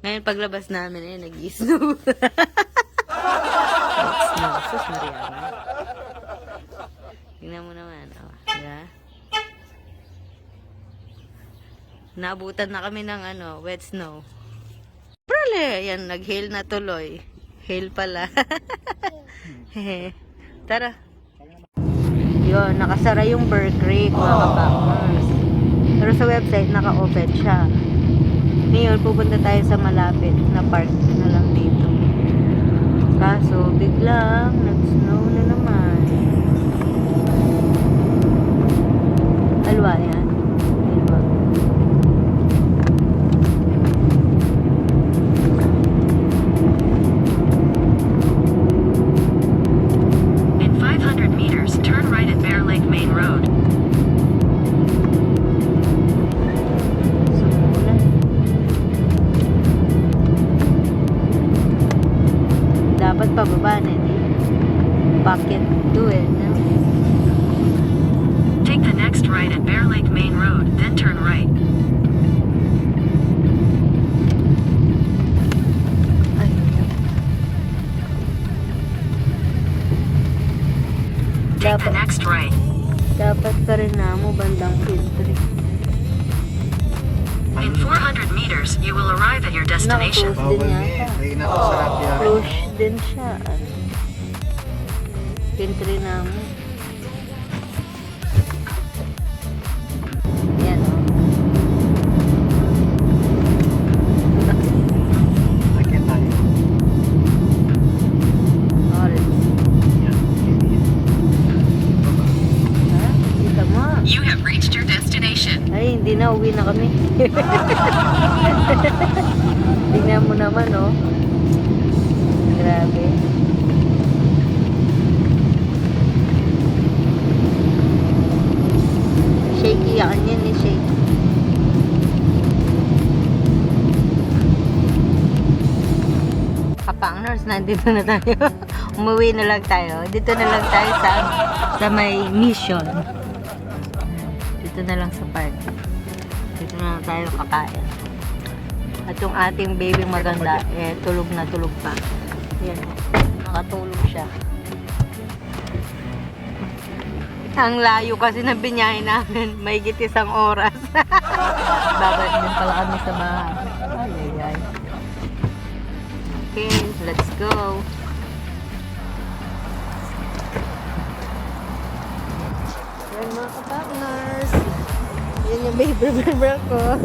Ngayon paglabas namin, eh, nag-snow. Snow. Sus, Mariana. Tingnan mo naman. Oh, diba? Naabutan na kami ng wet snow. Prale, yan, nag-hail na tuloy. Hail pala. Tara. Yun, nakasara yung Burr Creek, mga kapakers. Pero sa website, naka-open siya. Ngayon, pupunta tayo sa malapit na park na lang dito. Kaso, biglang nag-snow na naman. Alwa yan. Alwa. In 500 meters, turn right at Bear Lake Main Road. Dapat pababa na bucket to it, no? Take the next right at Bear Lake Main Road, then turn right. Ay. Take the next right. Dapat pa rin na mo bandang filtry. In 400 meters, you will arrive at your destination. Naka-close din yata. Ay, nakasarap yan. Close din siya. Filtry na mo. Yan, oh. Sakyan tayo. Orange. Ha? Kita mo. You have reached your destination. Ay, hindi na. Uwi na kami. Tingnan mo naman, oh. Grabe. Shaky yan yan, eh. Shaky. Kapangers, nandito na tayo. Umuwi na lang tayo. Dito na lang tayo sa may mission. Dito na lang sa park. Dito na lang tayo kakain. At yung ating baby maganda, eh, tulog na tulog pa. Yan. Nakatulog siya. Ang layo kasi ng binyahe namin. May isang oras. Babalik din pala kami sa bahay. Ay, ay, ay. Okay, let's go. Yan mga ka-partners. Yan yung baby member ko.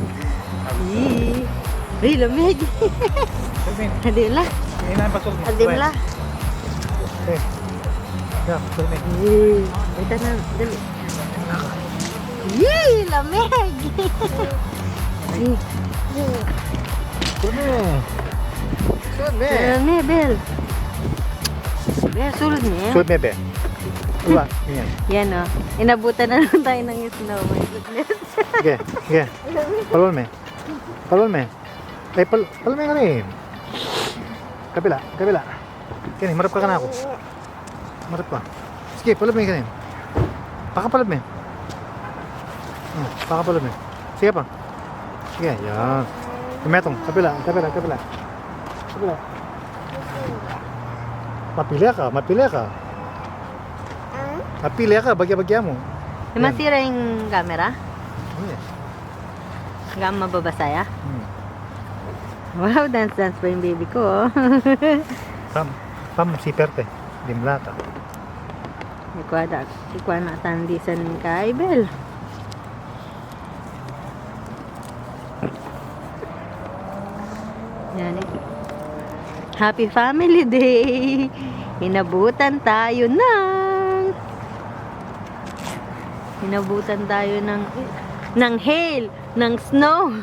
Yee. Ay, lamig. Hadim la. Hadim la. Eh. Ya, turun. Yee. Ito na, dali. Yee, lamig. Yee. Turun. Turun, be. Lamig, Bel. Bel, sulod niya. Turun, be. Dua. Yan. Yan o. Inabutan na lang tayo ng snow. My goodness. Sige, sige. Palol me. Palol me. Eh, palol me ka rin. Kabila, kabila. Kini, marap ka na ako. Marap ka. Sige, palol me ka rin. Pakapalod me. Pakapalod me. Sige pa. Sige, yan. Kumetong, kabila, kabila, kabila. Kabila. Mapili ka, mapili ka. Mapili ka, bagya-bagya mo. Masira yung camera? Yes. Hanggang mababasa ya? Hmm. Wow, dance pa yung baby ko. Oh. Pam si Perte, dimlata. Ikuha na tandisan kay Bel. Yan eh. Happy Family Day! Inabutan tayo ng hail, ng snow,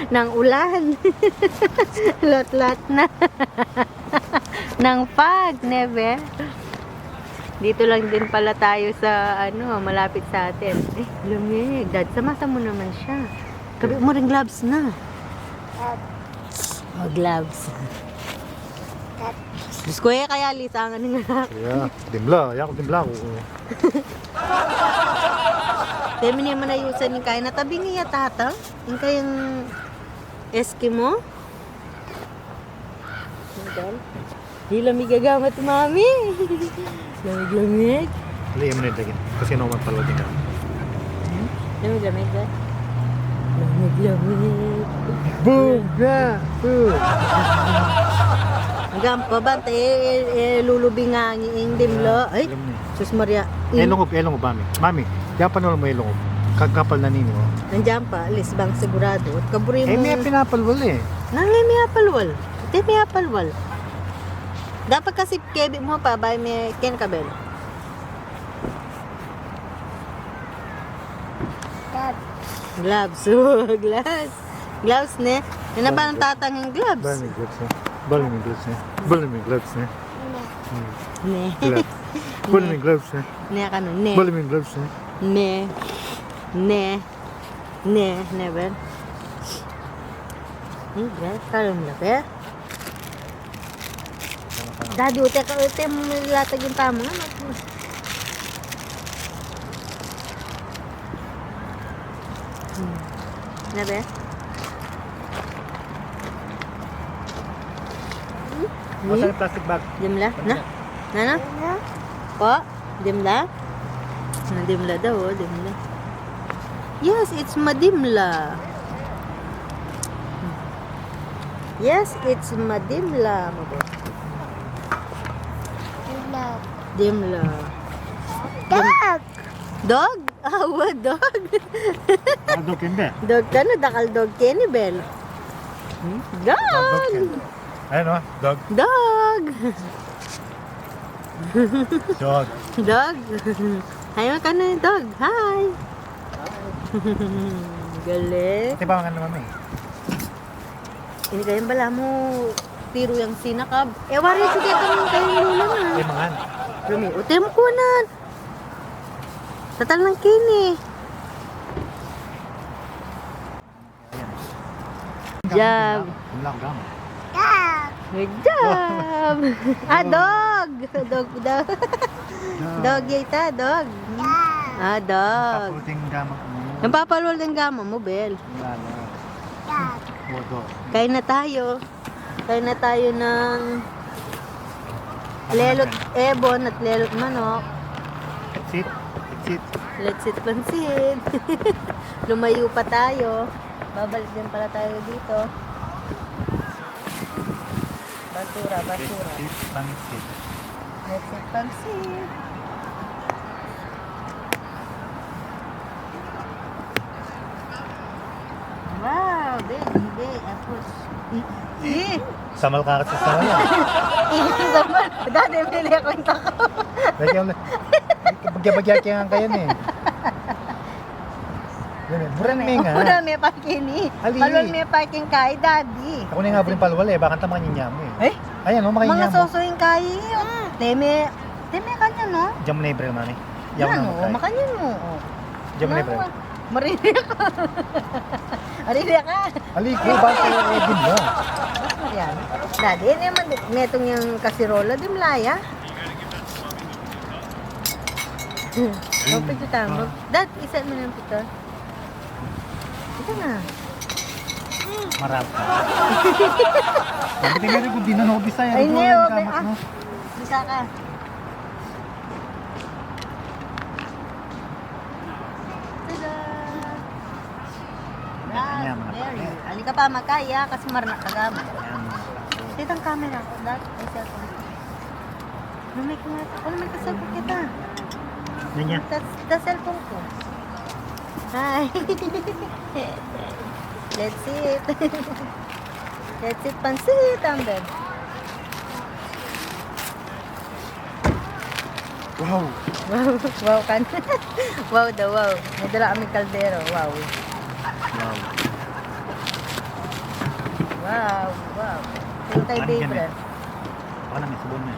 ng ulan, lot-lot na, ng fog, neve. Dito lang din pala tayo sa, malapit sa atin. Eh, lamig. Dad, samasa mo naman siya. Kabi mo rin gloves na. Oh, gloves. Diyos ko eh, kaya lisangan nga. Ya, dimla, ya ako dimla ko. Demi naman ayusan yung kaya. Natabi nga tata. Yung kayang Eskimo. Bel. Di lamig gagamit, mami. Lamig-lamig. Hindi, mo nilagyan. Kasi naman pala din ka. Lamig-lamig, Bel. Lamig-lamig. Boom! Na! Boom! Hanggang pa ba, lulubing nga ang dimlo. Ay, Alam niya. Sus Maria. Elongop, mami. Mami, diyan pa naman mo elongop. Kagkapal na nino. Nandiyan pa, alis bang sigurado. At kaburi mo. May pinapalwal eh. Nangay may apalwal. Ito may apalwal. Dapat kasi kebi mo pa, bay may ken kabel. Gloves. Gloves. Gloves ne. Yan na ba ang tatanging gloves? Balmy gloves na. Balmy gloves na. Balmy gloves na. Ne. Gloves. Balmy gloves na. Ne ka no. Ne. Balmy gloves na. Ne. Ne. Ne. Never. Hindi. Kalong na ba? Dadi, ute mo latag yung tama. Na ba? Masa yung plastic bag? Dimla? Na? Na? Po? Dimla? Na dimla daw, oh, dimla. Yes, it's madimla. Yes, it's madimla. Dimla. Dog! Dog? Ah, what dog? Dog hindi. Dog ka na, dakal dog Kenny Bell. Dog! Ayun o, dog. Dog! Dog. Dog! Ayaw ka na, dog. Hi! Galing. Ito ba mga naman eh? Hindi kayong bala mo tiro yung sinakab. Wari sige kami kayong lula na. Ito mga Rumi, ute mo kunan. Tatal ng kini. Job. Ang lang gamo. Good job. Dog. Dog. Dog yata, dog. Dog. Paputing gamo mo. Napapalwal ng gama mo, Bel. Wala na. Bodo. Kain na tayo. Kain na tayo ng lelot ebon at lelot manok. Sit. Sit. Let's eat pansit. Lumayo pa tayo. Babalik din pala tayo dito. Basura, basura. Sit. Pangsit. Let's eat pansit. Wow, baby, apples. Samal ka kasi sa wala. Samal. Dati pili ako yung tako. Lagyan mo. Bagya-bagya kayo na eh. Buran may nga. Buran may parking ni. Ali. Palwan may parking kay daddy. Ako na nga burin palwal eh. Baka tama niya mo eh. Eh? Ayan o, makain Mga niya mo. sosoing kay. Teme kanya no? Diyan mo na April, mami. Diyan mo na Ano, magkain. makanya mo. Diyan mo na April. Marinig ka. Marinig ka. Ali ko, baka kayo din mo. Yan. Daddy, ano naman netong yung kasirola, di mlaya. Open ko tamo. Dad, isa mo ng pito. Ito nga. Marap ka. Sabi ka meron kung di na nobisa yan. Ay, hindi, Ikaw, okay. kamat mo. Bisa ka. Tada! Ayan, mga Very. kapatid. Ali ka pa makaya kasi marna kagama. Ayan. Ditang camera ko. Dad, ay cellphone. Lumay ko nga. Lumay ka cellphone kita. Yan niya. The cellphone ko. Hi. Let's eat. Let's eat pansit, Amber. Wow. Wow, wow kan. Wow daw, wow. May dala kami kaldero. Wow. Wow. Wow, wow. Ito tayo, Ano babe. yan, eh? Baka na may sabon na.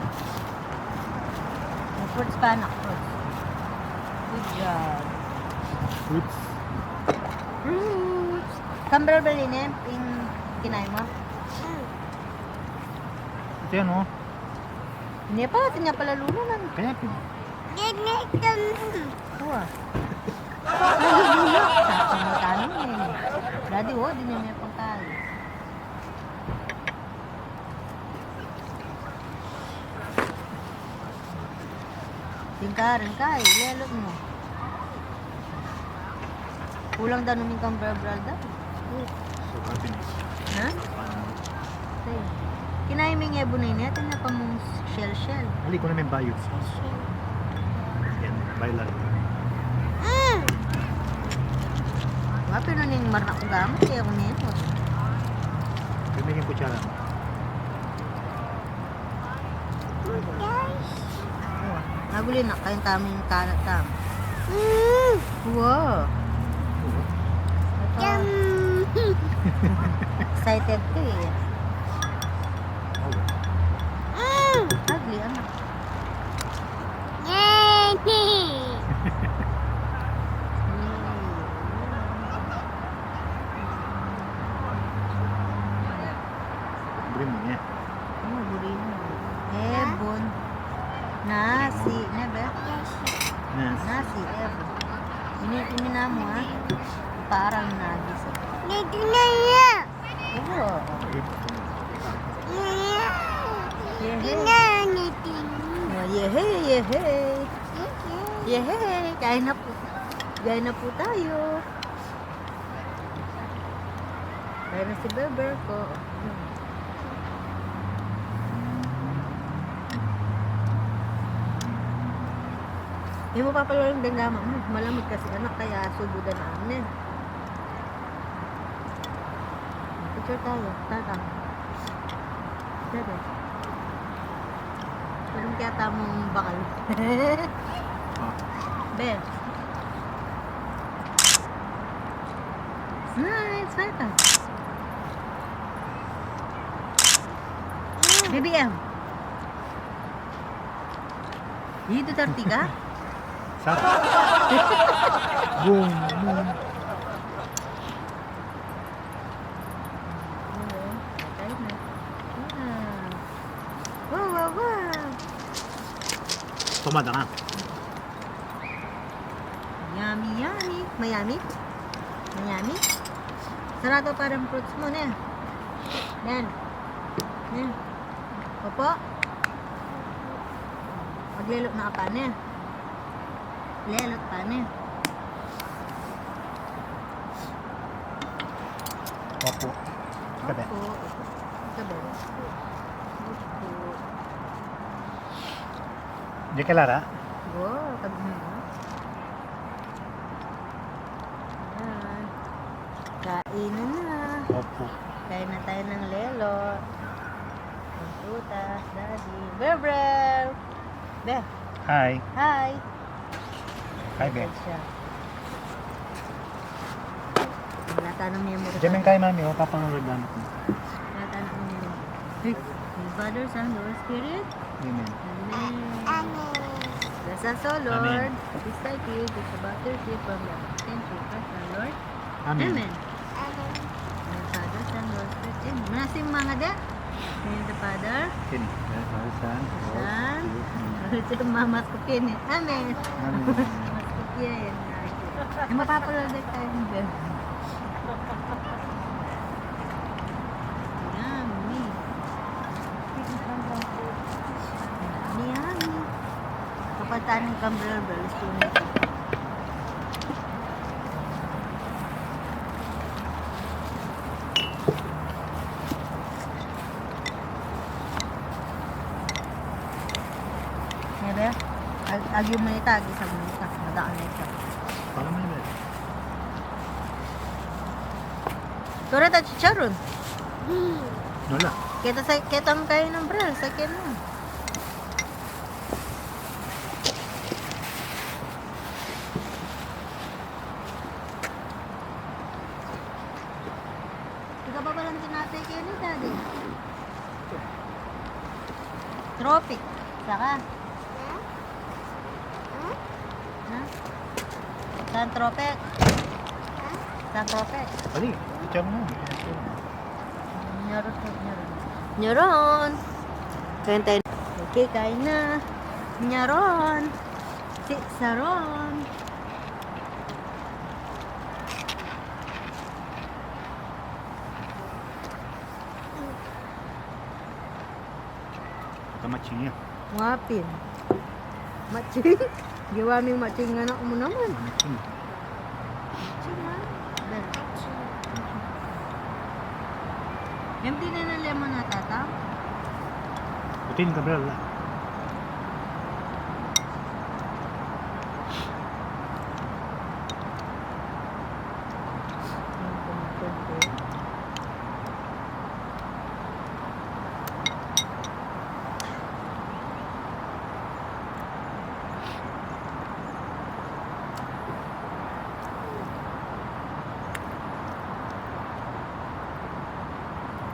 Fruits pa, anak. Fruits. Good job. Fruits. Fruits. Camber balinin, in kinay mo. Ito yan oh. Hindi pa, ito niya pala lunanan. Kaya Wah. Nagugulak. Sa magkano eh. Daddy, oh, di niya may pagkain. Tingkaran ka eh. Lelot mo. Kulang daw namin kang berbral daw. So, happiness. Ha? Tay. Kinain mo yung ebo na yun. Ito na pa mong shell. Hali ko namin bayo. Yan, bayo lang. Wala, pero nang marna ko gamit. Kaya ako nito. Pimigin kutsara. Naguli na kayong tamang kanat tam. Wow. Ito. Excited ko eh. Ugly, anak. Bring mo niya. Oh, buri mo. Ebon. Nasi. Nebe? Nas. Nasi, ebon. Ini na mo ha. Parang nagis. Oo. Yehey. Yehey. Kain na po. Kain na po tayo. Kain na si Beber ko. Hindi mo papalalang dangama mo. Malamig kasi anak kaya subudan na amin. Picture tayo. Tatang. Bebe. Walang kaya tamang bakal. Be. Nice. Fata. BBM. Dito tarti ka? Sap. Boom. Boom. Wow. Tumada ka. Yummy. Miami? Sarado parang fruits mo na. Yan. Opo. Maglelot na ka pa na. Lelot pa na. Opo. Kabe. Opo. Kabe. Opo. Di ka lara? Wow, kabe mo. Yan. Kainan na. Opo. Kain na tayo ng lelot. Ang prutas, daddy. Bebrel! Be, Hi. hi! Hi, Be. Siya. Wala tayo ng memory. Diyan yung kay mami, oh, papangulit gamit mo. Wala tayo ng memory. Hey, the Father, Son, Holy Spirit. Amen. Amen. Bless us, O Lord. Amen. This thy gift is about to receive from the potential first, our Lord. Amen. Amen. The Father, Son, Holy Spirit. Amen. Manasim mga da. Amen. The Father, Kini. Son. Son. Ito mamas ko kini. Amen. Amen. Mas ko yan. Yung mapapalalag tayo ng bell. Yummy. Yummy. Kapag tayo ng cambrel, sunod. Nebe, agyo mo ita, gisag mo ita. Madaan na ita. Paano mo yun? Tura ta chicharon. Wala. Ketang kayo ng brel, sa kin mo. Ika pa palang tinatay kayo ni daddy. Tropic. Saka? Ha? Saan tropic? Saan tropic? Ali, icam mo. Nyaron. Kain tayo. Okay, kain na. Nyaron. Si Saron. Tamatching niya. Wapin. Matching. Giwaming matching anak mo naman. Matching na. Bel. Empty na ng lemon na tata. Putin ka bro.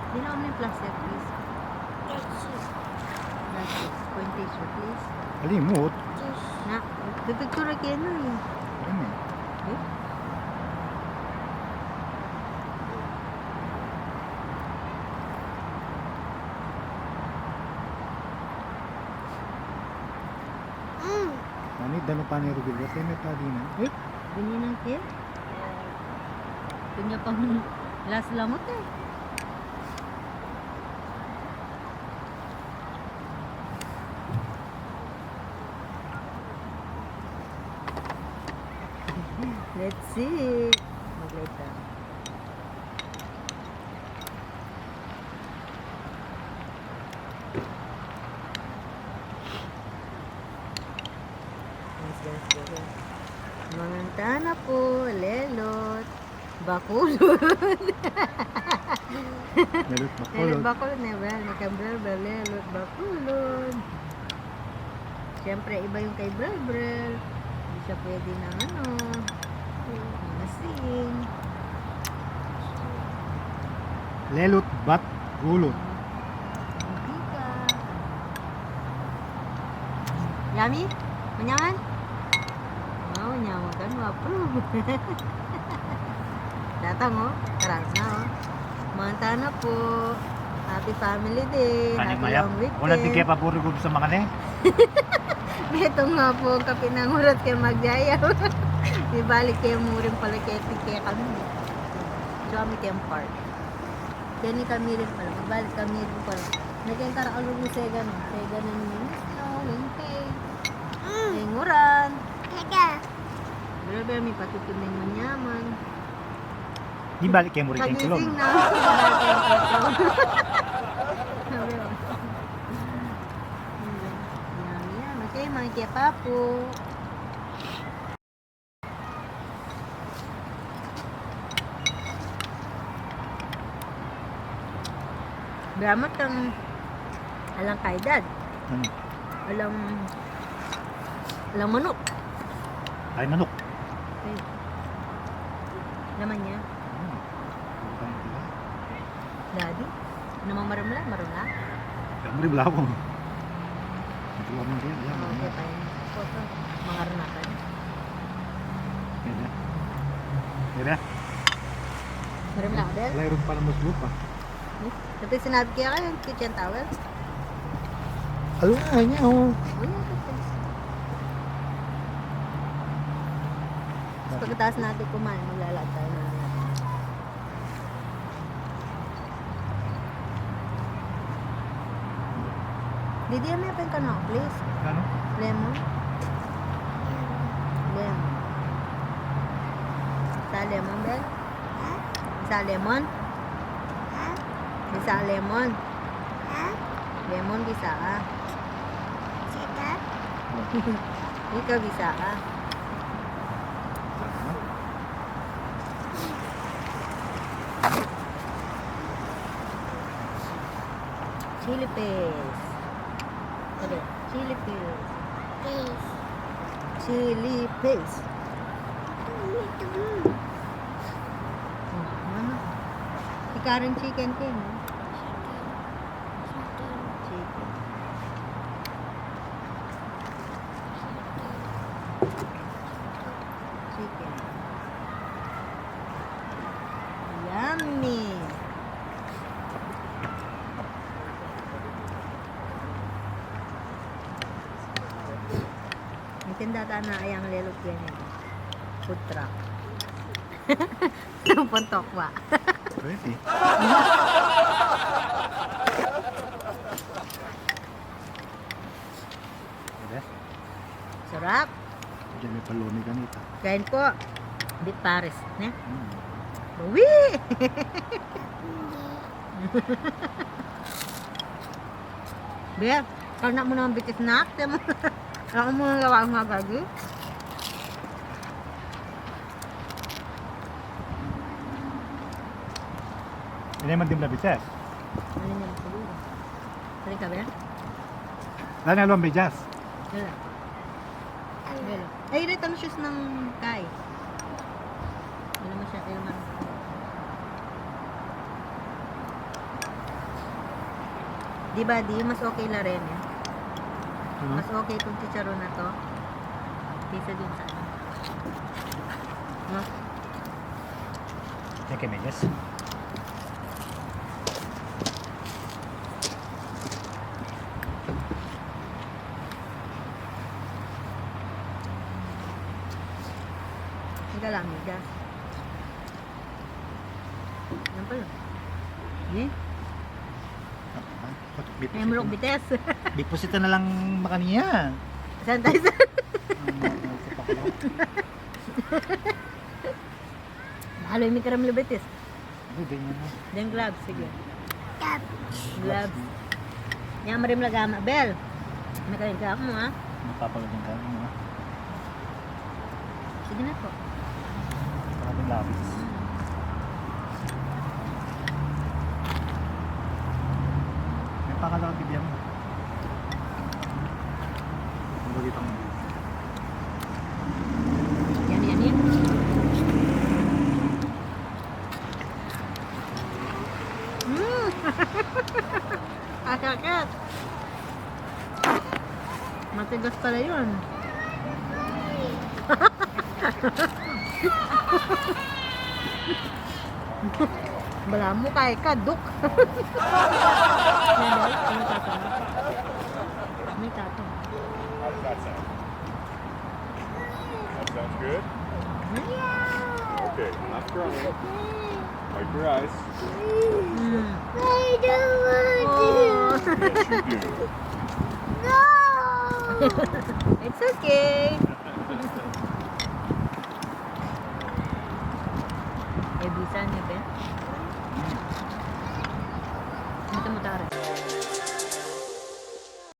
Dila mo yung plastic, please. That's it. Point tissue, please. Alimot. Na, pipicture kayo na eh. Ano? Eh? Manit dano pa ni Rubel. Kasi may tali na. Eh? Ganyan ang kaya. Kanya pang last lamot eh. Let's see. Mag-light down. Yes. Mangantana po, lelot, bakulod. Lelot Lelot makulot. bakulod na ba? Nagka-brel, lelot, bakulod. Siyempre, iba yung kay Brel. Hindi siya pwede na masin. Lelot bat gulot. Hindi ka. Yummy? Manyaman? Oh, nyaman kan approve. Datang oh, trans na oh. Mantana po. Happy Family Day. Kaning Happy mayap. long weekend. Wala tigay pa puro ko sa mga ne. Ito nga po, kapinangurat kayo magjayaw. Di balik kayo mo rin pala kayo kami. Kami kayo park. Gani kami rin pala. Magbalik kami rin pala. Naging karakalulo mo sega no. Sega na naman. Snowing pay. Nguran. Grabe, may patutunin mo nyaman. Di balik kay mo rin yung kulong. Pagising na. Balik kayo petrol. Sabi mo. Yan. Okay, mga kaya papo. Beramat kang alang kaedad. Alang manok. Ay manok. Ay. Laman niya. Daddy. Ano mang marumla? Marumla? Kamu rin wala ako. Ituwa mo rin. Yan. Okay, tayo. Foto. Mga runakan. Yan. Yan. Marumla ka, Bel? Layroon pa ng muslo pa. Tapi sinabi kaya kayo yung kitchen towel? Alo nga niya oh. Oh, yan. Tapos pagkataas natin kumain, maglalakad tayo na. Didi, may pen ka na, please. Ano? Lemon. Lemon. Isa lemon, Bel? Isa lemon? Bisa lemon. Lemon bisa ah. Ikaw bisa ah. Chili paste. Sabi, chili paste. Chili paste. Ano? Ikarin chicken king. Chicken. Chicken. Yummy. Tinda na ayang lelot yan eh. Food truck. Puntok ba? Pwede. Pwede. Sarap. Diyan may palumi ganito. Kain po. Bit Paris. Ne? Mm. Uwi! Be, karena mo naman bitis na. Ako mo nang gawa nga gagi. Ini man dim labis eh. Ano niya siguro? Sali ka ba? Lana lo ambijas. Wala. Wala. Ay, rito ang shoes ng Kai. Wala mo siya. Wala mo. Diba, di? Mas okay la rin eh. Mas okay itong chicharon na to. Kaysa dun sa ano. No? Ya que medias. Hindi ka lang, migas. Yan pala. Eh? Emrok bites. Deposita na lang makaniya. Sanitizer. Mahalo yung mikaram lubitis. Ganyan na. Dan gloves, sige. Gloves. Yan marim lagama. Bel. May kain ka mo ha. Napapagandang ka mo. Sige na po. Maraming labis. May pakalawang bibigyan mo. Ang bagitang mo. Yan, yan, yan. Kakakit. Matigas pala yun. Bala mo kay ka, duk. May tatong. May tatong. How does that sound? That sounds good? Okay, not crying. Wipe your eyes. Mm. I don't want Oh. Yes, you do. No! It's okay. Eh, bisa niya, Ben. Ito mo tara.